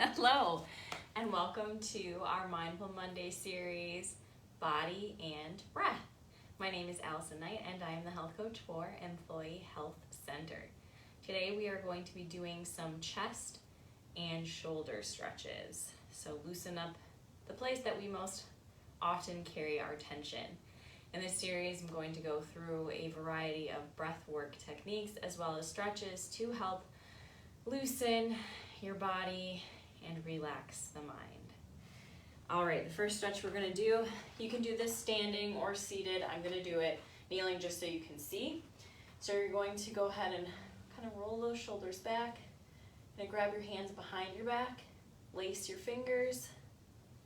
Hello, and welcome to our Mindful Monday series, Body and Breath. My name is Allison Knight, and I am the health coach for Employee Health Center. Today we are going to be doing some chest and shoulder stretches. So loosen up the place that we most often carry our tension. In this series, I'm going to go through a variety of breath work techniques as well as stretches to help loosen your body and relax the mind. All right, the first stretch we're gonna do, you can do this standing or seated. I'm gonna do it kneeling just so you can see. So you're going to go ahead and kind of roll those shoulders back and grab your hands behind your back, lace your fingers,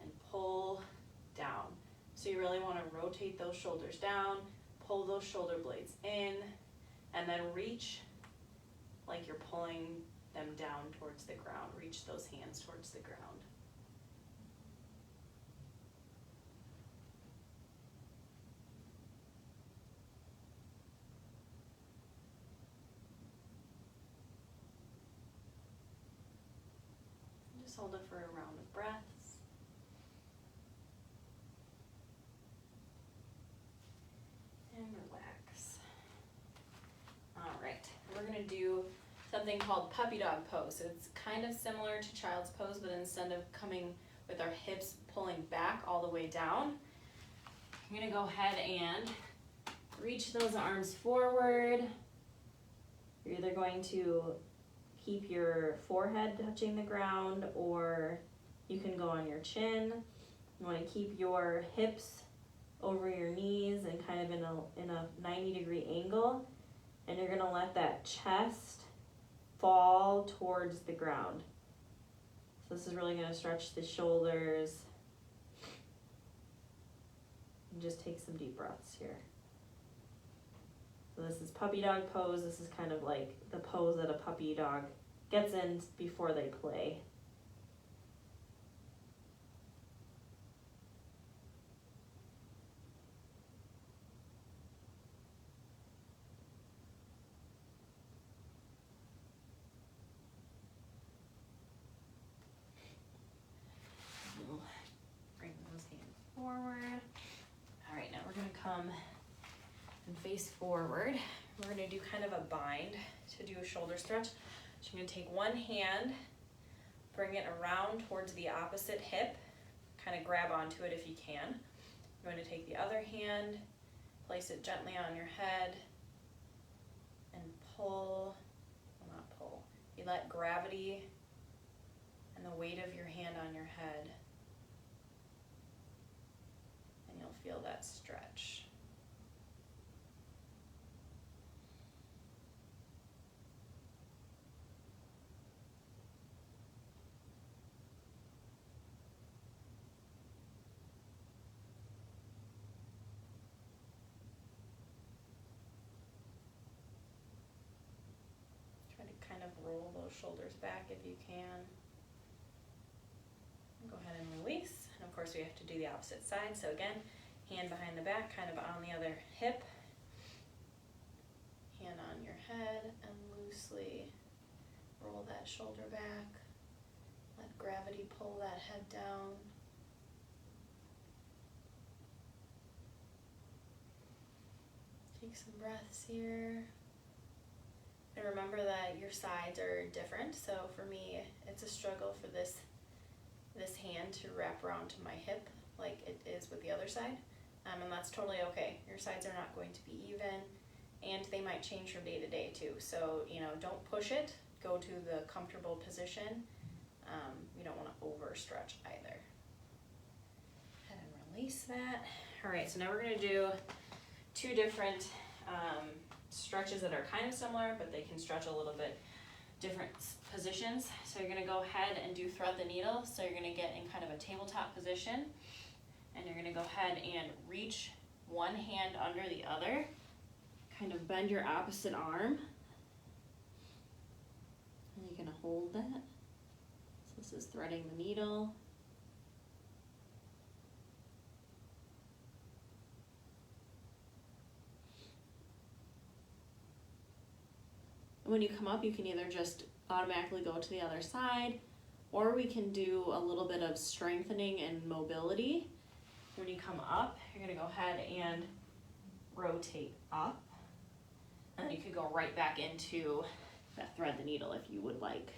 and pull down. So you really wanna rotate those shoulders down, pull those shoulder blades in, and then reach like you're pulling them down towards the ground. Reach those hands towards the ground. Just hold it for a round of breaths. And relax. All right, we're gonna do something called puppy dog pose. So it's kind of similar to child's pose, but instead of coming with our hips pulling back all the way down, I'm gonna go ahead and reach those arms forward. You're either going to keep your forehead touching the ground, or you can go on your chin. You wanna keep your hips over your knees and kind of in a 90-degree angle, and you're gonna let that chest fall towards the ground. So this is really going to stretch the shoulders. And just take some deep breaths here. So this is puppy dog pose. This is kind of like the pose that a puppy dog gets in before they play. Forward. All right, now we're going to come and face forward. We're going to do kind of a bind to do a shoulder stretch. So you're going to take one hand, bring it around towards the opposite hip, kind of grab onto it if you can. You're going to take the other hand, place it gently on your head, and pull, well, not pull, you let gravity and the weight of your hand on your head, feel that stretch. Try to kind of roll those shoulders back if you can. Go ahead and release. And of course we have to do the opposite side. So again, hand behind the back, kind of on the other hip. Hand on your head and loosely roll that shoulder back. Let gravity pull that head down. Take some breaths here. And remember that your sides are different. So for me, it's a struggle for this hand to wrap around to my hip like it is with the other side. And that's totally okay. Your sides are not going to be even, and they might change from day to day too. So, don't push it. Go to the comfortable position. You don't want to overstretch either. And release that. All right, so now we're going to do two different stretches that are kind of similar, but they can stretch a little bit different positions. So you're going to go ahead and do thread the needle. So you're going to get in kind of a tabletop position. And you're going to go ahead and reach one hand under the other, kind of bend your opposite arm, and you're going to hold that. So this is threading the needle. When you come up, you can either just automatically go to the other side, Or we can do a little bit of strengthening and mobility. When you come up, you're gonna go ahead and rotate up. And then you could go right back into that thread the needle if you would like.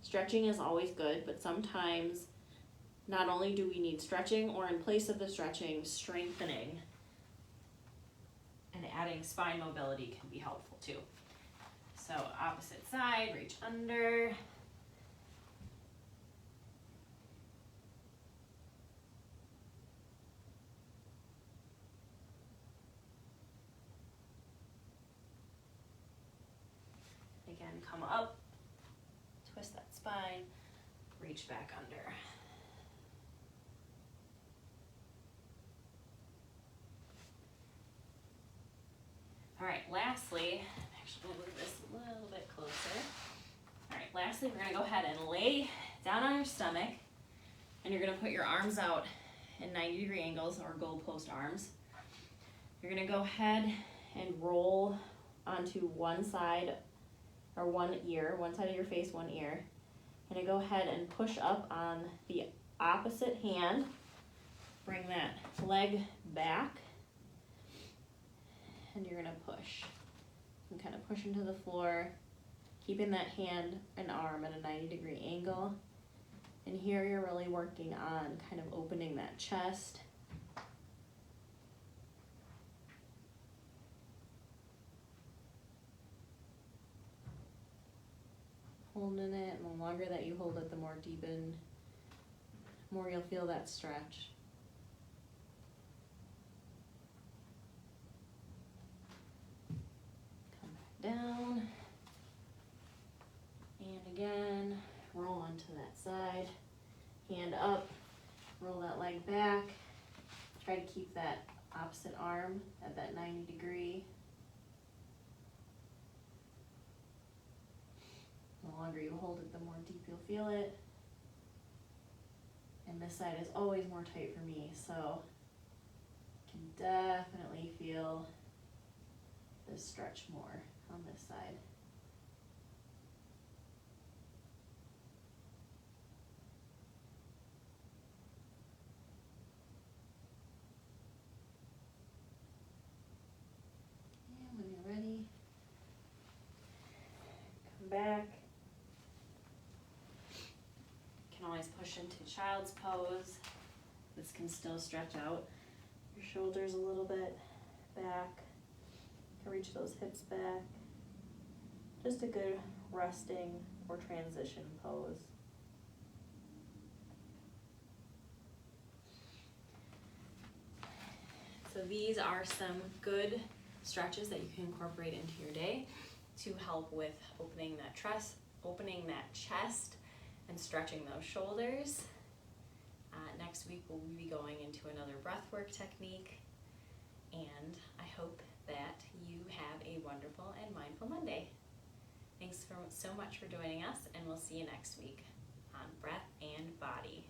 Stretching is always good, but sometimes not only do we need stretching, or in place of the stretching, strengthening and adding spine mobility can be helpful too. So opposite side, reach under. Again, come up, twist that spine, reach back under. All right, lastly, actually I'm gonna move this a little bit closer. All right, lastly, we're gonna go ahead and lay down on your stomach, and you're gonna put your arms out in 90-degree angles, or goalpost arms. You're gonna go ahead and roll onto one side, or one ear, one side of your face, one ear. And go ahead and push up on the opposite hand. Bring that leg back. And you're gonna push. And kind of push into the floor, keeping that hand and arm at a 90-degree angle. And here you're really working on kind of opening that chest. Holding it, and the longer that you hold it, the more more you'll feel that stretch. Come back down. And again, roll onto that side. Hand up, roll that leg back. Try to keep that opposite arm at that 90-degree. The longer you hold it, the more deep you'll feel it. And this side is always more tight for me, so you can definitely feel this stretch more on this side. And when you're ready, come back. Always push into child's pose. This can still stretch out your shoulders a little bit back. You can reach those hips back. Just a good resting or transition pose. So these are some good stretches that you can incorporate into your day to help with opening that chest, and stretching those shoulders. Next week we'll be going into another breathwork technique, and I hope that you have a wonderful and mindful Monday. Thanks so much for joining us, and we'll see you next week on Breath and Body.